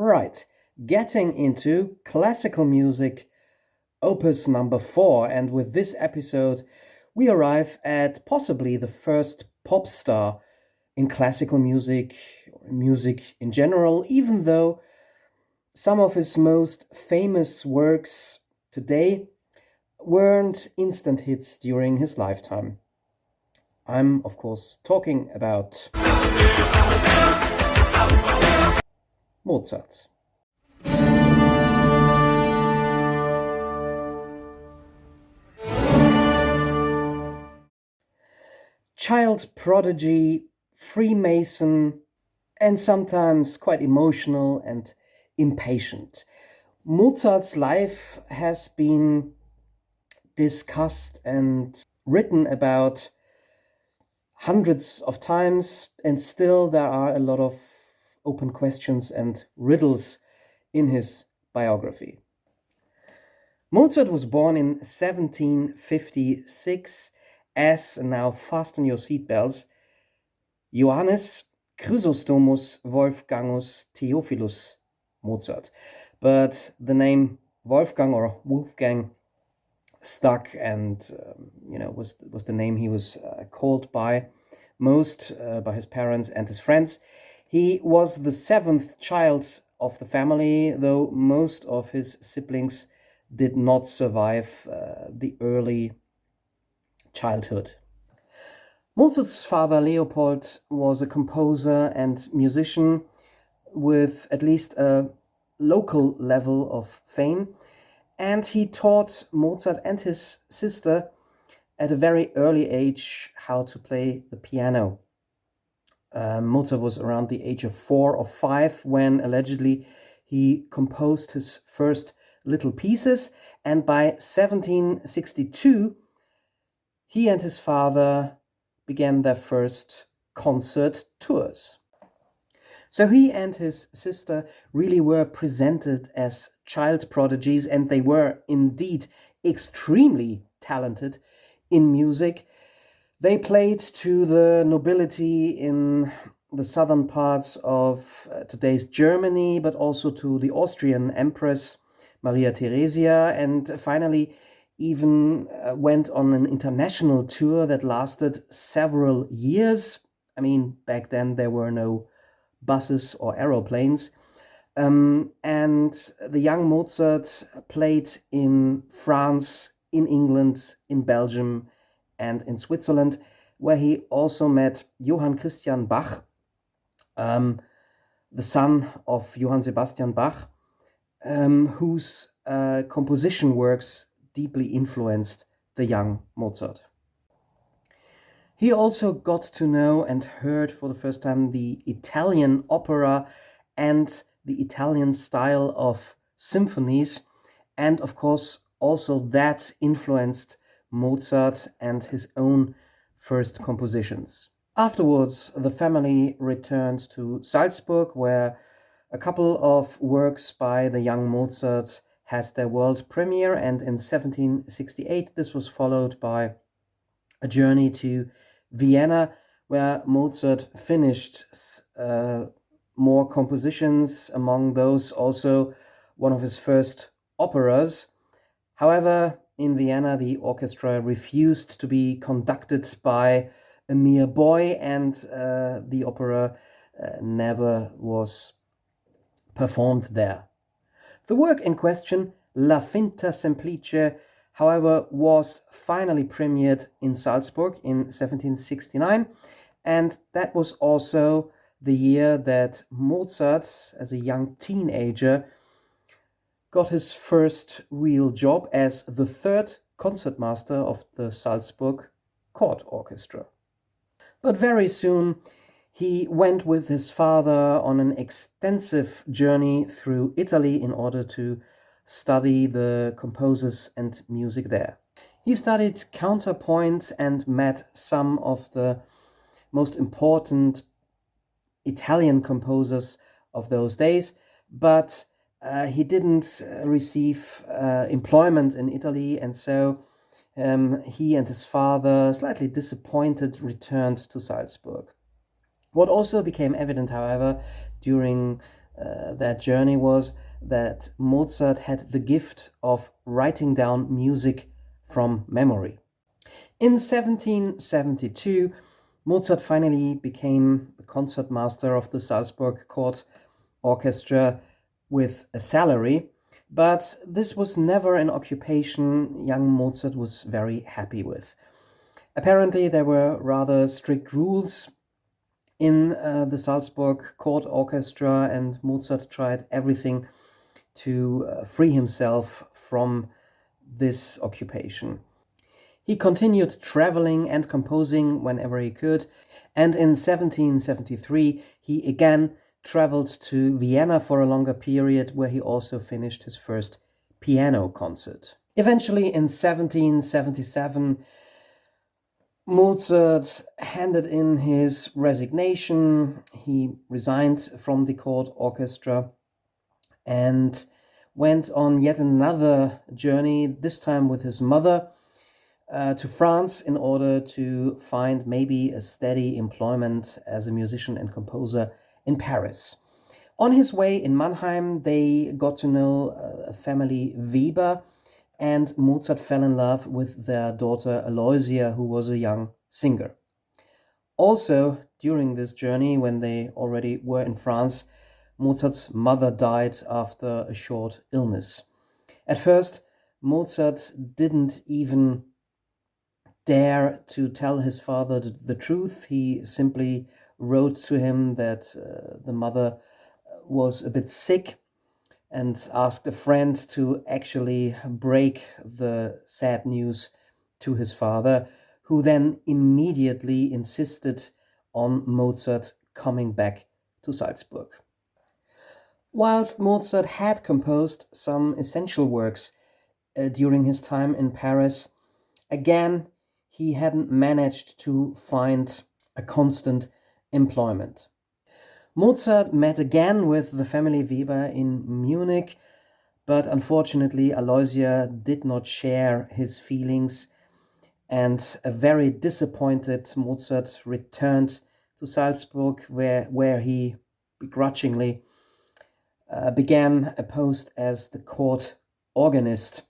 Right, getting into classical music, opus number 4, and with this episode, we arrive at possibly the first pop star in classical music, or music in general, even though some of his most famous works today weren't instant hits during his lifetime. I'm, of course, talking about Mozart. Child prodigy, Freemason, and sometimes quite emotional and impatient. Mozart's life has been discussed and written about hundreds of times, and still there are a lot of open questions and riddles in his biography. Mozart was born in 1756 as, now fasten your seatbelts, Johannes Chrysostomus Wolfgangus Theophilus Mozart. But the name Wolfgang or Wolfgang stuck and was the name he was called by most by his parents and his friends. He was the seventh child of the family, though most of his siblings did not survive the early childhood. Mozart's father Leopold was a composer and musician with at least a local level of fame, and he taught Mozart and his sister at a very early age how to play the piano. Mozart was around the age of 4 or 5 when allegedly he composed his first little pieces, and by 1762 he and his father began their first concert tours. So he and his sister really were presented as child prodigies, and they were indeed extremely talented in music. They played to the nobility in the southern parts of today's Germany, but also to the Austrian Empress Maria Theresia, and finally even went on an international tour that lasted several years. I mean, back then there were no buses or aeroplanes. And the young Mozart played in France, in England, in Belgium, and in Switzerland, where he also met Johann Christian Bach, the son of Johann Sebastian Bach, whose composition works deeply influenced the young Mozart. He also got to know and heard for the first time the Italian opera and the Italian style of symphonies, and of course also that influenced Mozart and his own first compositions. Afterwards, the family returned to Salzburg, where a couple of works by the young Mozart had their world premiere, and in 1768 this was followed by a journey to Vienna, where Mozart finished more compositions, among those also one of his first operas. However, in Vienna, the orchestra refused to be conducted by a mere boy, and the opera never was performed there. The work in question, La Finta Semplice, however, was finally premiered in Salzburg in 1769, and that was also the year that Mozart, as a young teenager, got his first real job as the third concertmaster of the Salzburg Court Orchestra. But very soon he went with his father on an extensive journey through Italy in order to study the composers and music there. He studied counterpoint and met some of the most important Italian composers of those days, but he didn't receive employment in Italy, and so he and his father, slightly disappointed, returned to Salzburg. What also became evident, however, during that journey was that Mozart had the gift of writing down music from memory. In 1772, Mozart finally became the concertmaster of the Salzburg Court Orchestra with a salary, but this was never an occupation young Mozart was very happy with. Apparently, there were rather strict rules in the Salzburg Court Orchestra, and Mozart tried everything to free himself from this occupation. He continued traveling and composing whenever he could, and in 1773 he again traveled to Vienna for a longer period, where he also finished his first piano concert. Eventually, in 1777, Mozart handed in his resignation. He resigned from the court orchestra and went on yet another journey, this time with his mother, to France in order to find maybe a steady employment as a musician and composer in Paris. On his way in Mannheim, they got to know a family Weber, and Mozart fell in love with their daughter Aloysia, who was a young singer. Also, during this journey, when they already were in France, Mozart's mother died after a short illness. At first, Mozart didn't even dare to tell his father the truth. He simply wrote to him that the mother was a bit sick and asked a friend to actually break the sad news to his father, who then immediately insisted on Mozart coming back to Salzburg. Whilst Mozart had composed some essential works during his time in Paris, again, he hadn't managed to find a constant employment. Mozart met again with the family Weber in Munich, but unfortunately Aloysia did not share his feelings, and a very disappointed Mozart returned to Salzburg, where he begrudgingly began a post as the court organist.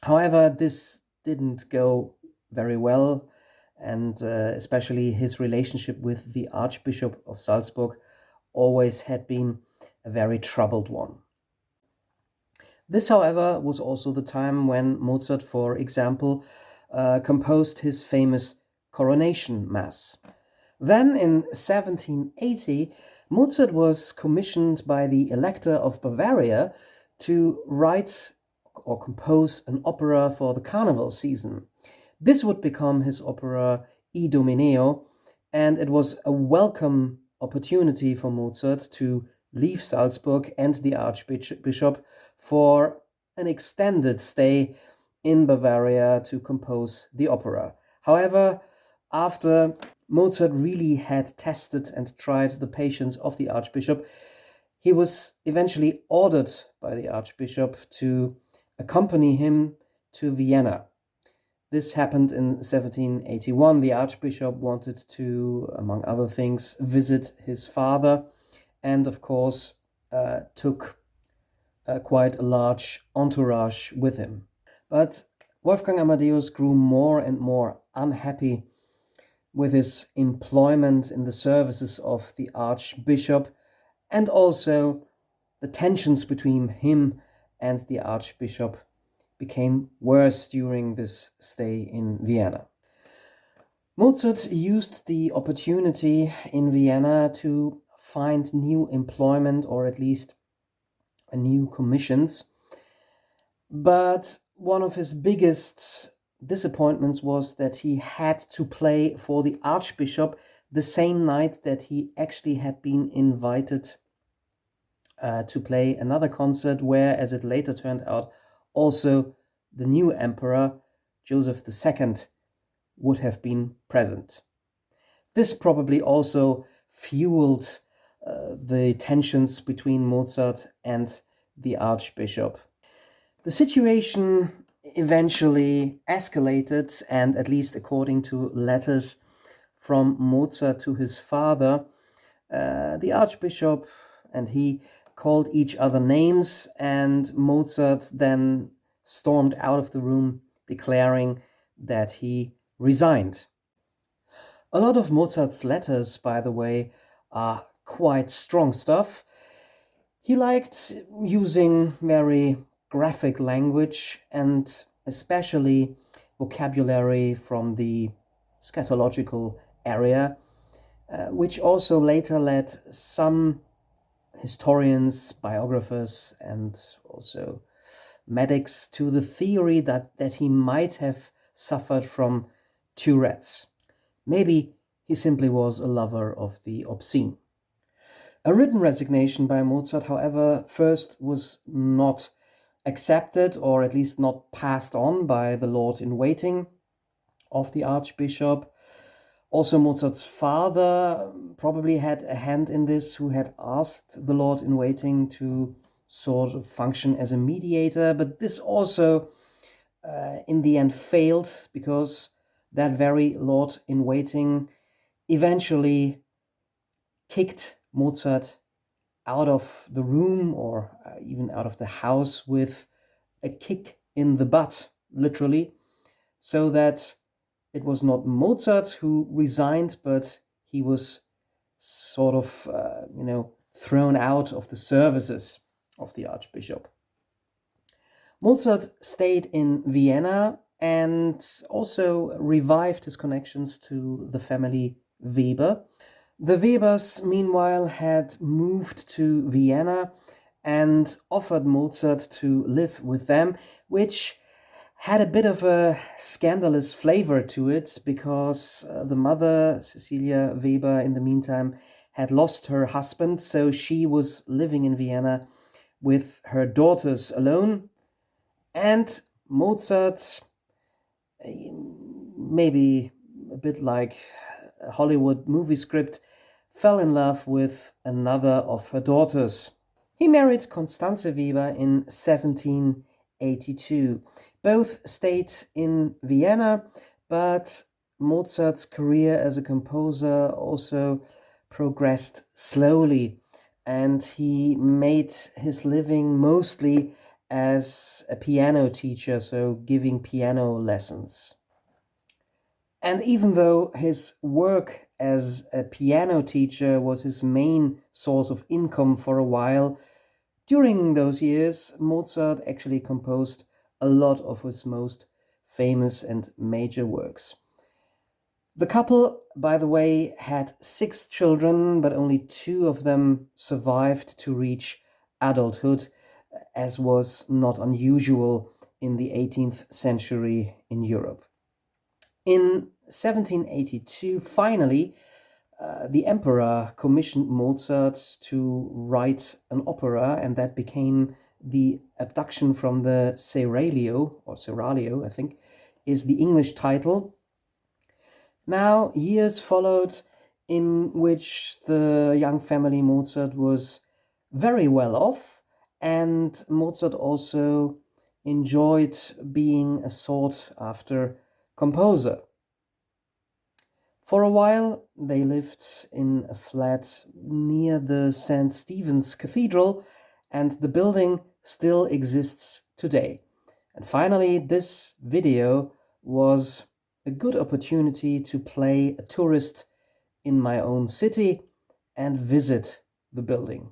However, this didn't go very well, and especially his relationship with the Archbishop of Salzburg always had been a very troubled one. This, however, was also the time when Mozart, for example, composed his famous Coronation Mass. Then in 1780, Mozart was commissioned by the Elector of Bavaria to write or compose an opera for the carnival season. This would become his opera Idomeneo, and it was a welcome opportunity for Mozart to leave Salzburg and the Archbishop for an extended stay in Bavaria to compose the opera. However, after Mozart really had tested and tried the patience of the Archbishop, he was eventually ordered by the Archbishop to accompany him to Vienna. This happened in 1781. The Archbishop wanted to, among other things, visit his father, and of course took quite a large entourage with him. But Wolfgang Amadeus grew more and more unhappy with his employment in the services of the Archbishop, and also the tensions between him and the Archbishop became worse during this stay in Vienna. Mozart used the opportunity in Vienna to find new employment, or at least new commissions. But one of his biggest disappointments was that he had to play for the Archbishop the same night that he actually had been invited to play another concert where, as it later turned out, also the new emperor, Joseph II, would have been present. This probably also fueled the tensions between Mozart and the Archbishop. The situation eventually escalated, and at least according to letters from Mozart to his father, the Archbishop and he called each other names, and Mozart then stormed out of the room, declaring that he resigned. A lot of Mozart's letters, by the way, are quite strong stuff. He liked using very graphic language and especially vocabulary from the scatological area, which also later led some historians, biographers, and also medics to the theory that he might have suffered from Tourette's. Maybe he simply was a lover of the obscene. A written resignation by Mozart, however, first was not accepted, or at least not passed on by the Lord-in-Waiting of the Archbishop. Also, Mozart's father probably had a hand in this, who had asked the Lord-in-Waiting to sort of function as a mediator, but this also in the end failed, because that very Lord-in-Waiting eventually kicked Mozart out of the room, or even out of the house, with a kick in the butt, literally, so that it was not Mozart who resigned, but he was sort of, thrown out of the services of the Archbishop. Mozart stayed in Vienna and also revived his connections to the family Weber. The Webers, meanwhile, had moved to Vienna and offered Mozart to live with them, which had a bit of a scandalous flavor to it, because the mother, Cecilia Weber, in the meantime, had lost her husband, so she was living in Vienna with her daughters alone. And Mozart, maybe a bit like a Hollywood movie script, fell in love with another of her daughters. He married Constanze Weber in 1782. Both stayed in Vienna, but Mozart's career as a composer also progressed slowly, and he made his living mostly as a piano teacher, so giving piano lessons. And even though his work as a piano teacher was his main source of income for a while, during those years, Mozart actually composed a lot of his most famous and major works. The couple, by the way, had 6 children, but only 2 of them survived to reach adulthood, as was not unusual in the 18th century in Europe. In 1782, finally, the emperor commissioned Mozart to write an opera, and that became The Abduction from the Seraglio, or Seraglio, I think, is the English title. Now, years followed in which the young family Mozart was very well off, and Mozart also enjoyed being a sought-after composer. For a while, they lived in a flat near the St. Stephen's Cathedral, and the building still exists today. And finally, this video was a good opportunity to play a tourist in my own city and visit the building.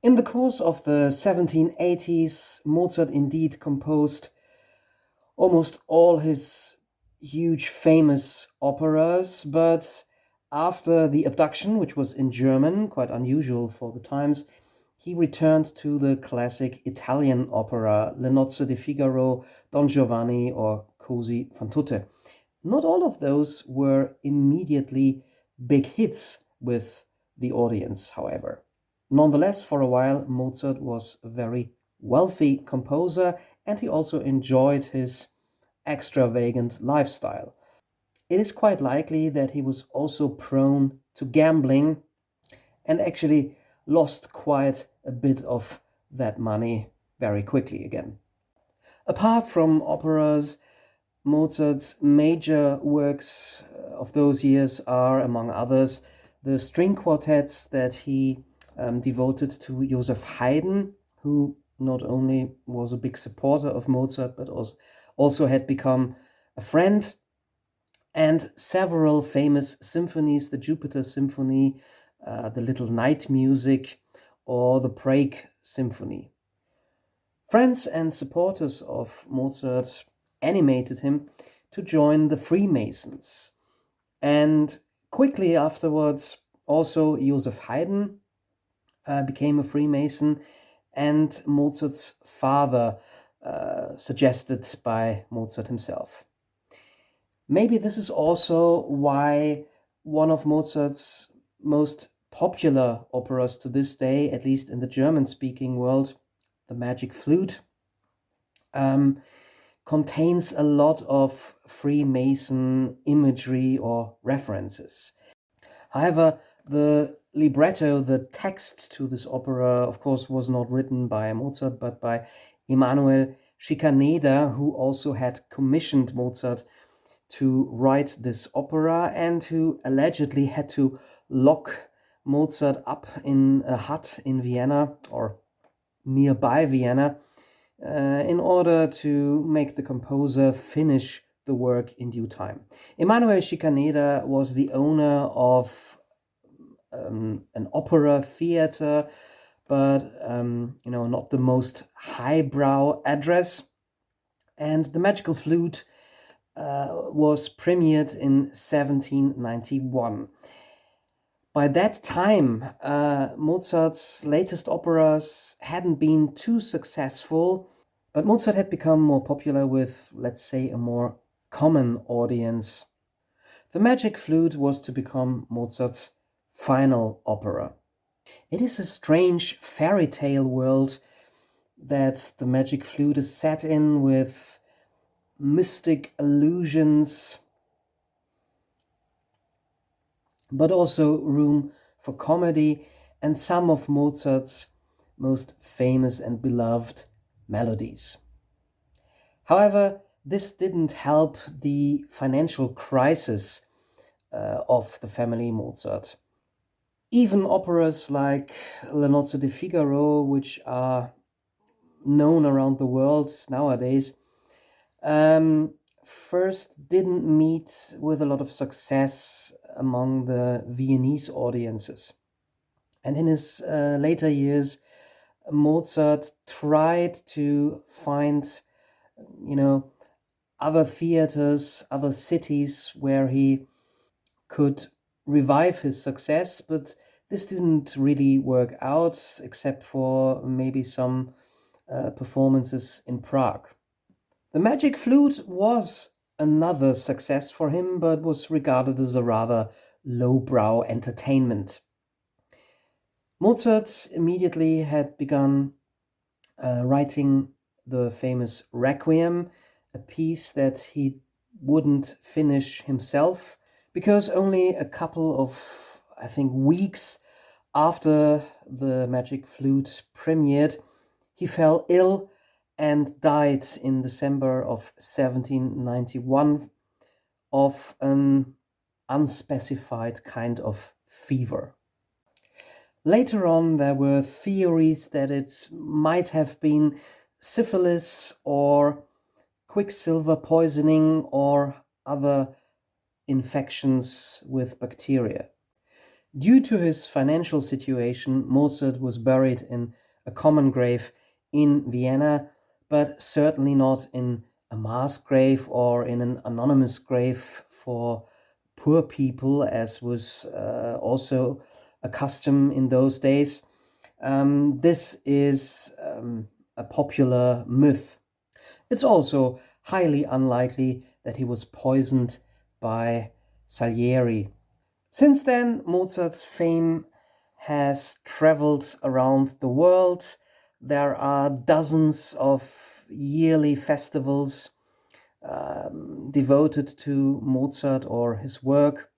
In the course of the 1780s, Mozart indeed composed almost all his huge famous operas, but after The Abduction, which was in German, quite unusual for the times, he returned to the classic Italian opera, Le Nozze di Figaro, Don Giovanni, or Così fan tutte. Not all of those were immediately big hits with the audience, however. Nonetheless, for a while, Mozart was a very wealthy composer, and he also enjoyed his extravagant lifestyle. It is quite likely that he was also prone to gambling and actually lost quite a bit of that money very quickly again. Apart from operas, Mozart's major works of those years are, among others, the string quartets that he devoted to Joseph Haydn, who not only was a big supporter of Mozart, but also had become a friend, and several famous symphonies, the Jupiter Symphony, the Little Night Music, or the Prague Symphony. Friends and supporters of Mozart animated him to join the Freemasons. And quickly afterwards, also Joseph Haydn became a Freemason, and Mozart's father, suggested by Mozart himself. Maybe this is also why one of Mozart's most popular operas to this day, at least in the German-speaking world, The Magic Flute, contains a lot of Freemason imagery or references. However, the libretto, the text to this opera, of course, was not written by Mozart, but by Emanuel Schikaneder, who also had commissioned Mozart to write this opera and who allegedly had to lock Mozart up in a hut in Vienna or nearby Vienna in order to make the composer finish the work in due time. Emanuel Schikaneder was the owner of an opera theater, but not the most highbrow address. And The Magical Flute was premiered in 1791. By that time, Mozart's latest operas hadn't been too successful, but Mozart had become more popular with, let's say, a more common audience. The Magic Flute was to become Mozart's final opera. It is a strange fairy tale world that the Magic Flute is set in, with mystic allusions, but also room for comedy and some of Mozart's most famous and beloved melodies. However, this didn't help the financial crisis of the family Mozart. Even operas like Le Nozze di Figaro, which are known around the world nowadays, first didn't meet with a lot of success among the Viennese audiences. And in his later years, Mozart tried to find, other theaters, other cities where he could revive his success, but this didn't really work out, except for maybe some performances in Prague. The Magic Flute was another success for him, but was regarded as a rather lowbrow entertainment. Mozart immediately had begun writing the famous Requiem, a piece that he wouldn't finish himself, because only a couple of, I think, weeks after the Magic Flute premiered, he fell ill and died in December of 1791 of an unspecified kind of fever. Later on, there were theories that it might have been syphilis or quicksilver poisoning or other infections with bacteria. Due to his financial situation, Mozart was buried in a common grave in Vienna, but certainly not in a mass grave or in an anonymous grave for poor people, as was also a custom in those days. This is a popular myth. It's also highly unlikely that he was poisoned by Salieri. Since then, Mozart's fame has traveled around the world. There are dozens of yearly festivals devoted to Mozart or his work.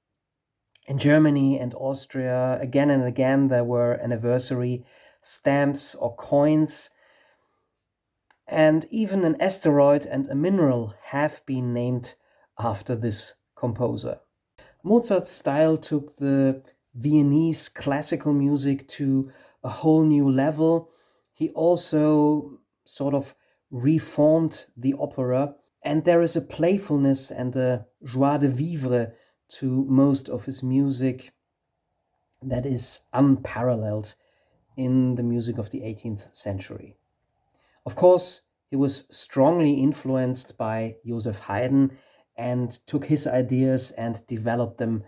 In Germany and Austria, again and again, there were anniversary stamps or coins, and even an asteroid and a mineral have been named after this composer. Mozart's style took the Viennese classical music to a whole new level. He also sort of reformed the opera, and there is a playfulness and a joie de vivre to most of his music that is unparalleled in the music of the 18th century. Of course, he was strongly influenced by Joseph Haydn and took his ideas and developed them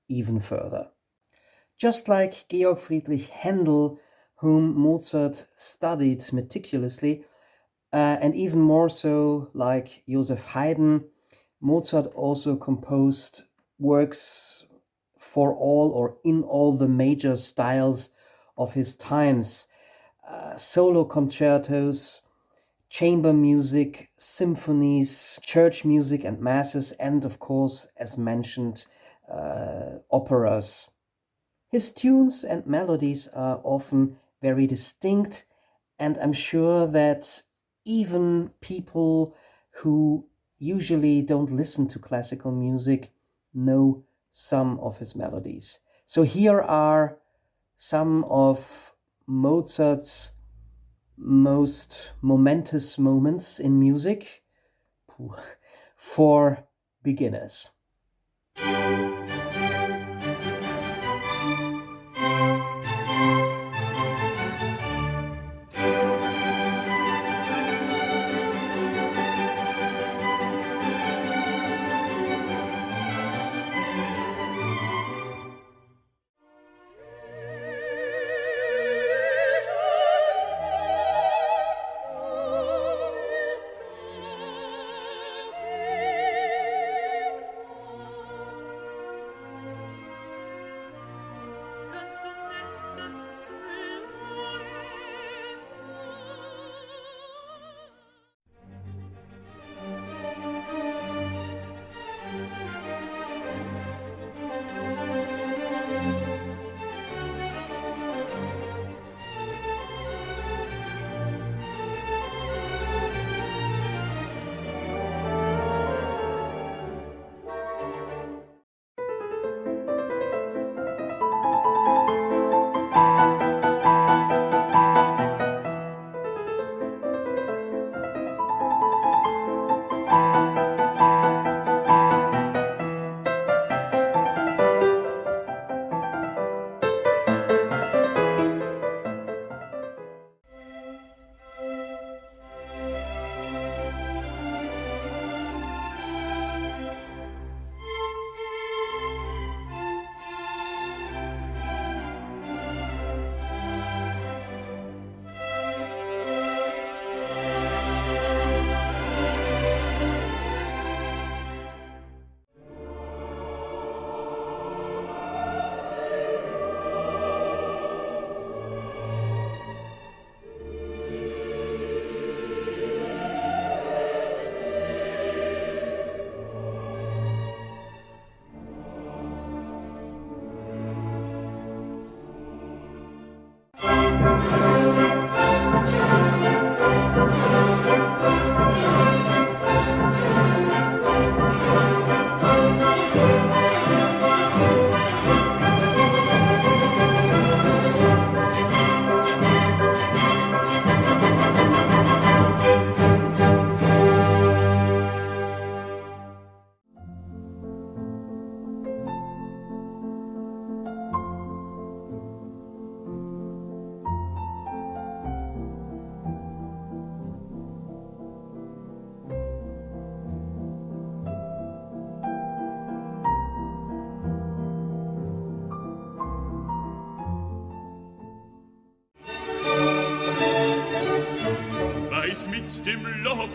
even further. Just like Georg Friedrich Händel, whom Mozart studied meticulously, and even more so like Joseph Haydn, Mozart also composed works for all or in all the major styles of his times, solo concertos, chamber music, symphonies, church music and masses, and of course, as mentioned, operas. His tunes and melodies are often very distinct, and I'm sure that even people who usually don't listen to classical music know some of his melodies. So here are some of Mozart's most momentous moments in music for beginners.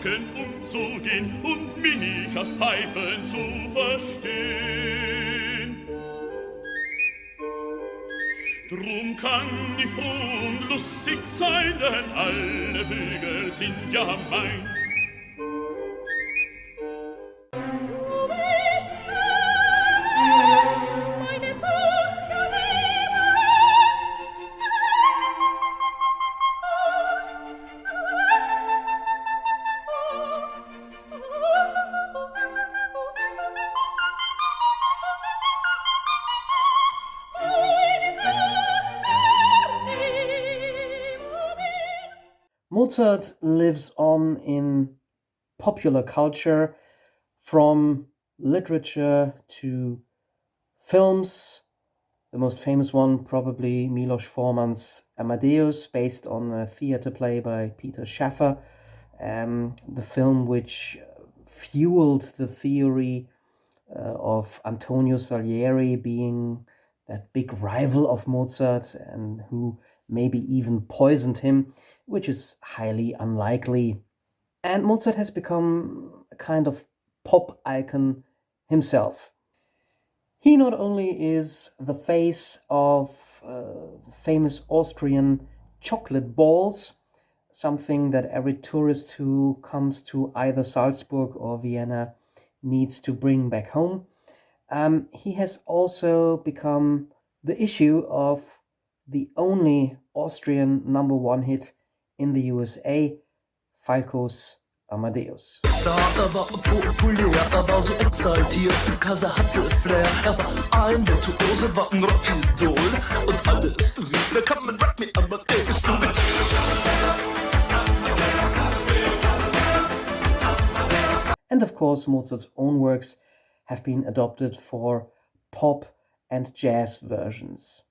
Glocken umzugehen und mich aus Pfeifen zu verstehen. Drum kann ich froh und lustig sein, denn alle Vögel sind ja mein. Mozart lives on in popular culture, from literature to films. The most famous one, probably Milos Forman's Amadeus, based on a theater play by Peter Shaffer, the film which fueled the theory of Antonio Salieri being that big rival of Mozart and who maybe even poisoned him, which is highly unlikely. And Mozart has become a kind of pop icon himself. He not only is the face of famous Austrian chocolate balls, something that every tourist who comes to either Salzburg or Vienna needs to bring back home. He has also become the issue of the only Austrian number one hit in the USA, Falco's Amadeus. Er war populär, er war so exaltiert, Kaiser hatte Flair, er war ein Virtuose, war ein Rockidol und alles rief, wer kann mit Rock me Amadeus, du mit. And of course, Mozart's own works have been adopted for pop and jazz versions.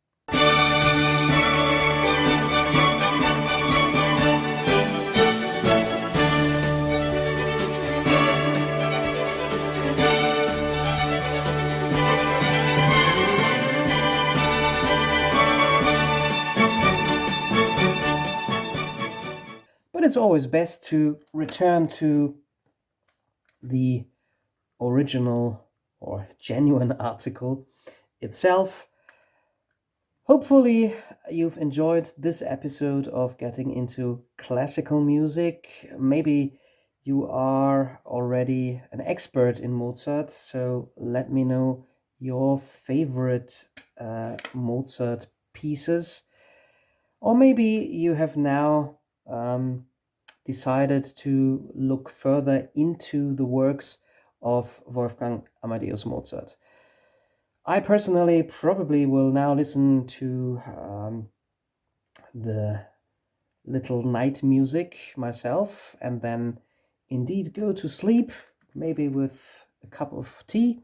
But it's always best to return to the original or genuine article itself. Hopefully you've enjoyed this episode of Getting into Classical Music. Maybe you are already an expert in Mozart, so let me know your favorite Mozart pieces. Or maybe you have now decided to look further into the works of Wolfgang Amadeus Mozart. I personally probably will now listen to the little night music myself and then indeed go to sleep, maybe with a cup of tea.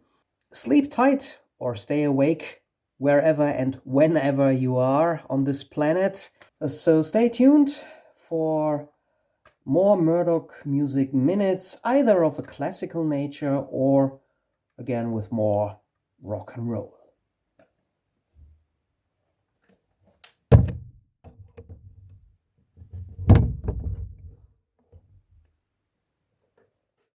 Sleep tight or stay awake wherever and whenever you are on this planet. So stay tuned for more Murdoch Music Minutes, either of a classical nature or again with more rock and roll.